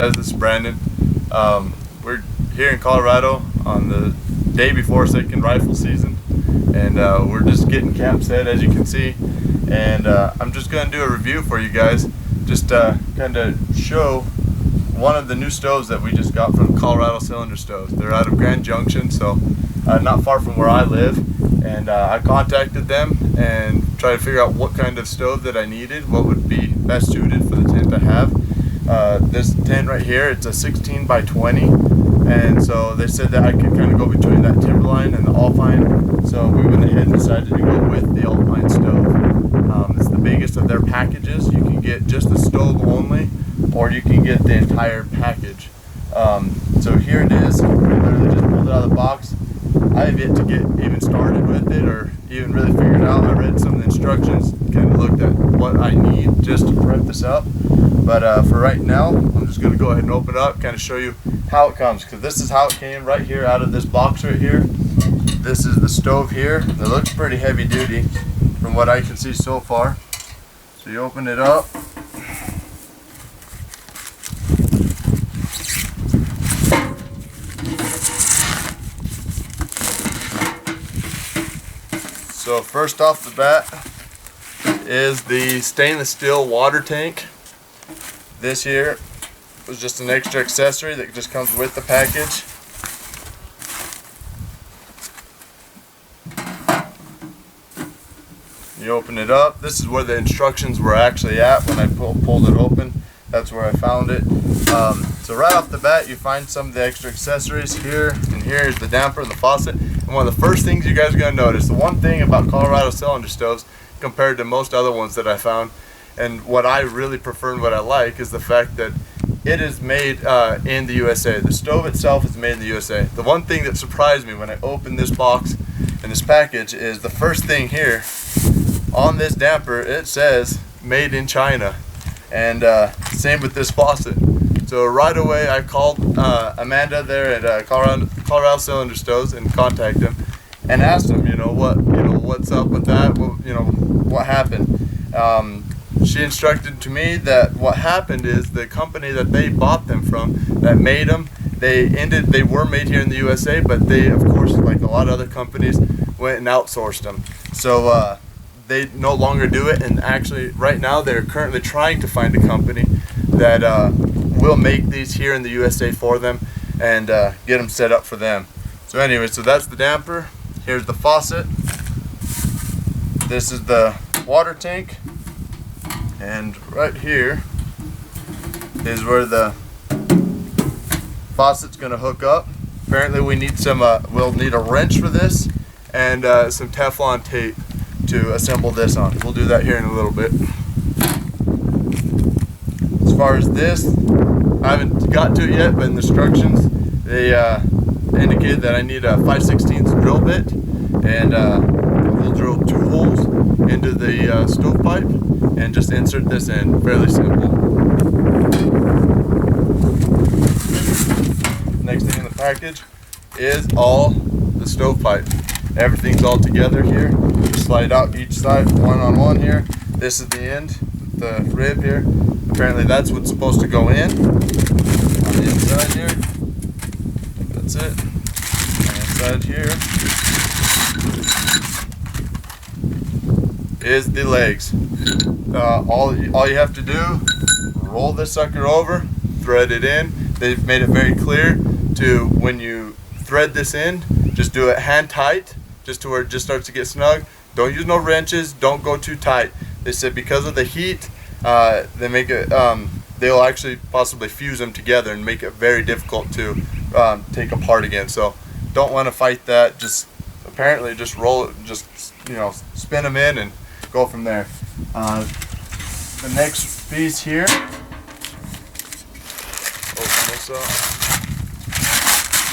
guys, this is Brandon. We're here in Colorado on the day before second rifle season, and we're just getting camp set, as you can see. And I'm just going to do a review for you guys, just kind of show one of the new stoves that we just got from Colorado Cylinder Stoves. They're out of Grand Junction, so not far from where I live. And I contacted them and tried to figure out what kind of stove that I needed, what would be best suited for the tent I have. This tent right here, it's a 16 by 20, and so they said that I could kind of go between that Timberline and the Alpine, so we went ahead and decided to go with the Alpine stove. It's the biggest of their packages. You can get just the stove only, or you can get the entire package. So here it is. I literally just pulled it out of the box. I have yet to get even started with it or even really figured it out. I read some of the instructions, kind of looked at what I need just to prep this up. But for right now, I'm just going to go ahead and open it up, kind of show you how it comes, because this is how it came right here out of this box right here. This is the stove here. It looks pretty heavy duty from what I can see so far. So you open it up. So first off the bat is the stainless steel water tank. This here was just an extra accessory that just comes with the package. You open it up. This is where the instructions were actually at when I pulled it open. That's where I found it. So right off the bat, you find some of the extra accessories here, and here is the damper and the faucet. And one of the first things you guys are going to notice, the one thing about Colorado Cylinder Stoves compared to most other ones that I found, and what I really prefer and what I like, is the fact that it is made in the USA. The stove itself is made in the USA. The one thing that surprised me when I opened this box and this package is the first thing here on this damper, it says made in China. And same with this faucet. So right away I called Amanda there at Colorado Cylinder Stoves and contacted them and asked them, what's up with that? What happened? She instructed to me that what happened is the company that they bought them from, that made them, they were made here in the USA, but they, of course, like a lot of other companies, went and outsourced them. So they no longer do it, and actually right now they're currently trying to find a company that will make these here in the USA for them and get them set up for them. So anyway, so that's the damper. Here's the faucet. This is the water tank. And right here is where the faucet's going to hook up. Apparently we need we'll need a wrench for this and some Teflon tape to assemble this on. We'll do that here in a little bit. As far as this, I haven't got to it yet, but in the instructions they indicated that I need a 5/16 drill bit, and we'll drill 2 holes into the stovepipe and just insert this in. Fairly simple. Next thing in the package is all the stovepipe. Everything's all together here. Just slide out each side, one on one here. This is the end, the rib here. Apparently that's what's supposed to go in on the inside here. That's it. On the inside here is the legs. All you have to do, roll this sucker over, thread it in. They've made it very clear to, when you thread this in, just do it hand tight, just to where it just starts to get snug. Don't use no wrenches, don't go too tight. They said because of the heat, they make it, they'll actually possibly fuse them together and make it very difficult to take apart again. So don't want to fight that. Just apparently just roll it, just spin them in and go from there. The next piece here, open this up,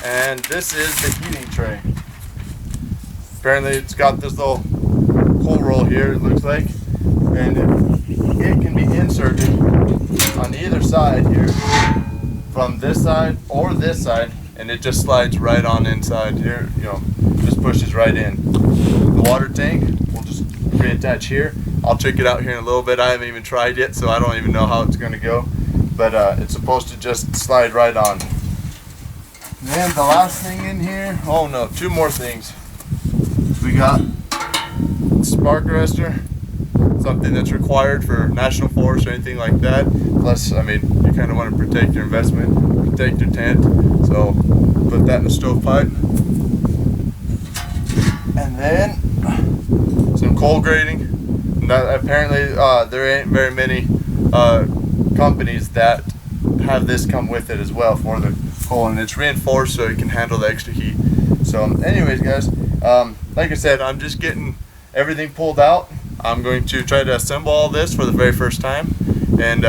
and this is the heating tray. Apparently it's got this little hole roll here, it looks like, and it can be inserted on either side here, from this side or this side, and it just slides right on inside here, just pushes right in. The water tank, we'll just reattach here. I'll check it out here in a little bit. I haven't even tried yet, so I don't even know how it's going to go. but it's supposed to just slide right on. Then the last thing in here, oh no, two more things. We got spark arrestor, something that's required for national forest or anything like that. Plus, I mean, you kind of want to protect your investment, protect your tent, so put that in the stovepipe. And then some coal grading. That apparently there ain't very many companies that have this come with it as well for the coal, and it's reinforced so it can handle the extra heat. So anyways guys, like I said, I'm just getting everything pulled out. I'm going to try to assemble all this for the very first time, and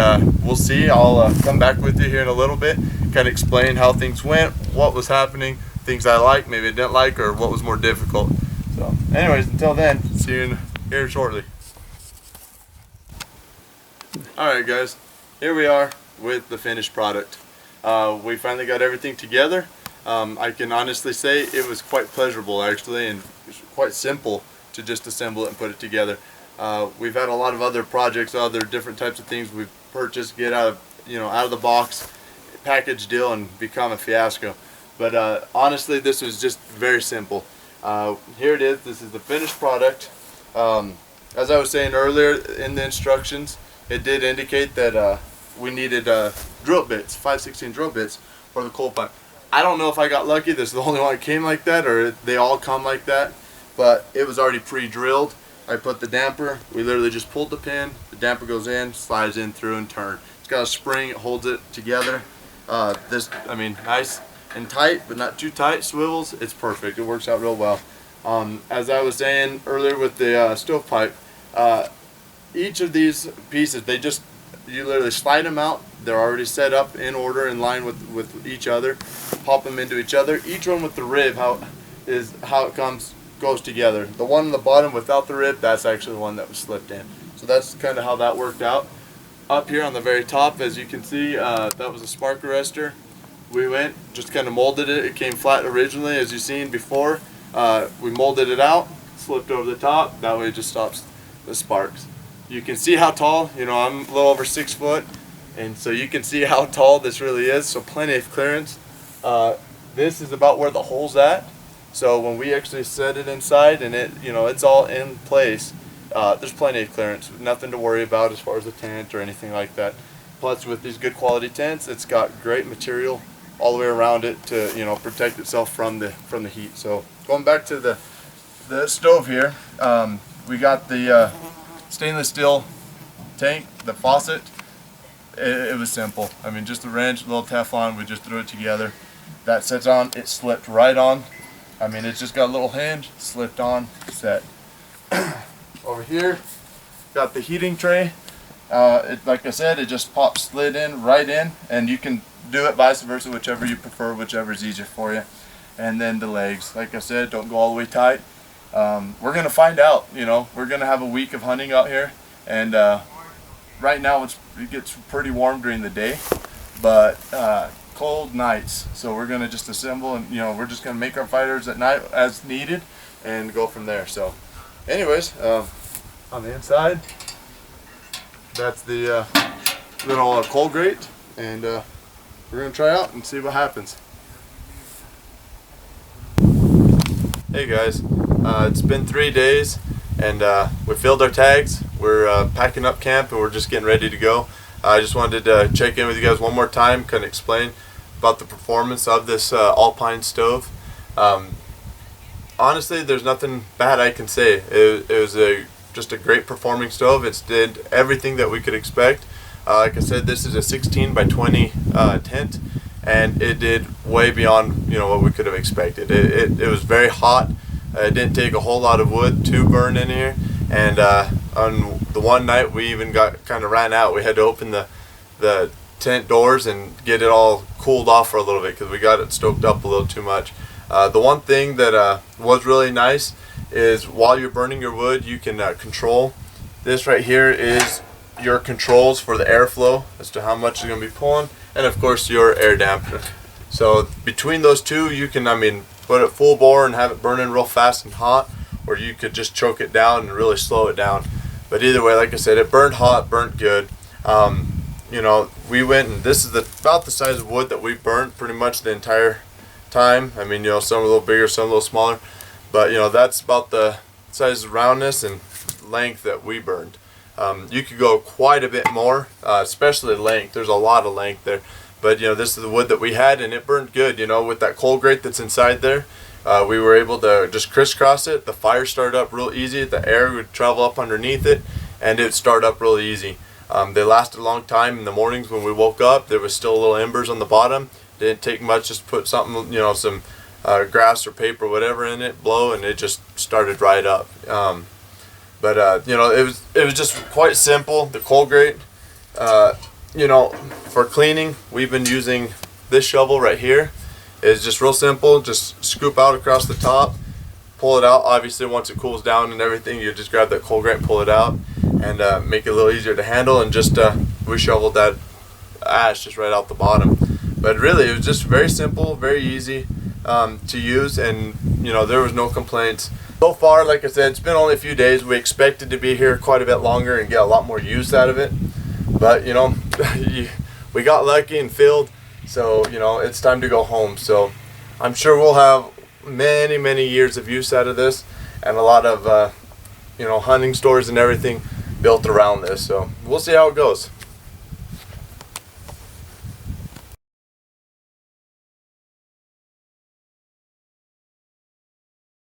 we'll see. I'll come back with you here in a little bit, kind of explain how things went, what was happening, things I liked, maybe I didn't like, or what was more difficult. So anyways, until then, see you here shortly. Alright guys, here we are with the finished product. We finally got everything together. I can honestly say it was quite pleasurable actually, and quite simple to just assemble it and put it together. We've had a lot of other projects, other different types of things we've purchased, get out of the box package deal and become a fiasco. But honestly, this was just very simple. Here it is. This is the finished product. As I was saying earlier in the instructions, it did indicate that we needed drill bits, 5/16 drill bits for the coal pipe. I don't know if I got lucky, this is the only one that came like that, or they all come like that, but it was already pre-drilled. I put the damper, we literally just pulled the pin, the damper goes in, slides in through and turn. It's got a spring, it holds it together. This, I mean, nice and tight, but not too tight, swivels, it's perfect, it works out real well. As I was saying earlier with the stovepipe, each of these pieces, you literally slide them out. They're already set up in order, in line with each other. Pop them into each other. Each one with the rib, how it goes together. The one on the bottom without the rib, that's actually the one that was slipped in. So that's kind of how that worked out. Up here on the very top, as you can see, that was a spark arrestor. We just kind of molded it. It came flat originally, as you've seen before. We molded it out, slipped over the top. That way it just stops the sparks. You can see how tall, I'm a little over 6 foot, and so you can see how tall this really is, so plenty of clearance. This is about where the hole's at, so when we actually set it inside and it's all in place, there's plenty of clearance, nothing to worry about as far as the tent or anything like that. Plus with these good quality tents, it's got great material all the way around it to protect itself from the heat. So going back to the stove here, we got the stainless steel tank, the faucet. It was simple. I mean, just a wrench, a little Teflon, we just threw it together. That sets on, it slipped right on. I mean, it's just got a little hinge, slipped on, set. Over here, got the heating tray. Like I said, it just slid in, right in, and you can do it vice versa, whichever you prefer, whichever is easier for you. And then the legs, like I said, don't go all the way tight. We're gonna find out. We're gonna have a week of hunting out here, and right now it gets pretty warm during the day, but cold nights. So we're gonna just assemble, and we're just gonna make our fires at night as needed, and go from there. So, anyways, on the inside, that's the little coal grate, and we're gonna try out and see what happens. Hey guys. It's been 3 days, and we filled our tags. We're packing up camp, and we're just getting ready to go. I just wanted to check in with you guys one more time, kind of explain about the performance of this Alpine stove. Honestly, there's nothing bad I can say. It was just a great performing stove. It did everything that we could expect. Like I said, this is a 16 by 20 tent, and it did way beyond what we could have expected. It was very hot. It didn't take a whole lot of wood to burn in here, and on the one night we even kind of ran out. We had to open the tent doors and get it all cooled off for a little bit because we got it stoked up a little too much. The one thing that was really nice is while you're burning your wood, you can control. This right here is your controls for the airflow as to how much you're going to be pulling, and of course your air dampener. So between those two, you can put it full bore and have it burning real fast and hot, or you could just choke it down and really slow it down. But either way, like I said, it burned hot, burnt good. you know, we went, and this is about the size of wood that we burnt pretty much the entire time. I mean, you know, some a little bigger, some a little smaller, but you know, that's about the size of roundness and length that we burned. You could go quite a bit more, especially length. There's a lot of length there, but you know, this is the wood that we had, and it burned good. You know, with that coal grate that's inside there, we were able to just crisscross it. The fire started up real easy. The air would travel up underneath it, and it would start up real easy. They lasted a long time. In the mornings when we woke up, there was still little embers on the bottom. Didn't take much, just put something, you know, some grass or paper or whatever in it, blow, and it just started right up. You know, it was just quite simple. The coal grate, you know, for cleaning, we've been using this shovel right here. It's just real simple. Just scoop out across the top, pull it out. Obviously, once it cools down and everything, you just grab that coal grate, pull it out, and make it a little easier to handle. And just we shoveled that ash just right out the bottom. But really, it was just very simple, very easy to use, and you know, there was no complaints. So far, like I said, it's been only a few days. We expected to be here quite a bit longer and get a lot more use out of it. But you know, we got lucky and filled, so you know, it's time to go home. So I'm sure we'll have many years of use out of this, and a lot of you know, hunting stores and everything built around this. So we'll see how it goes.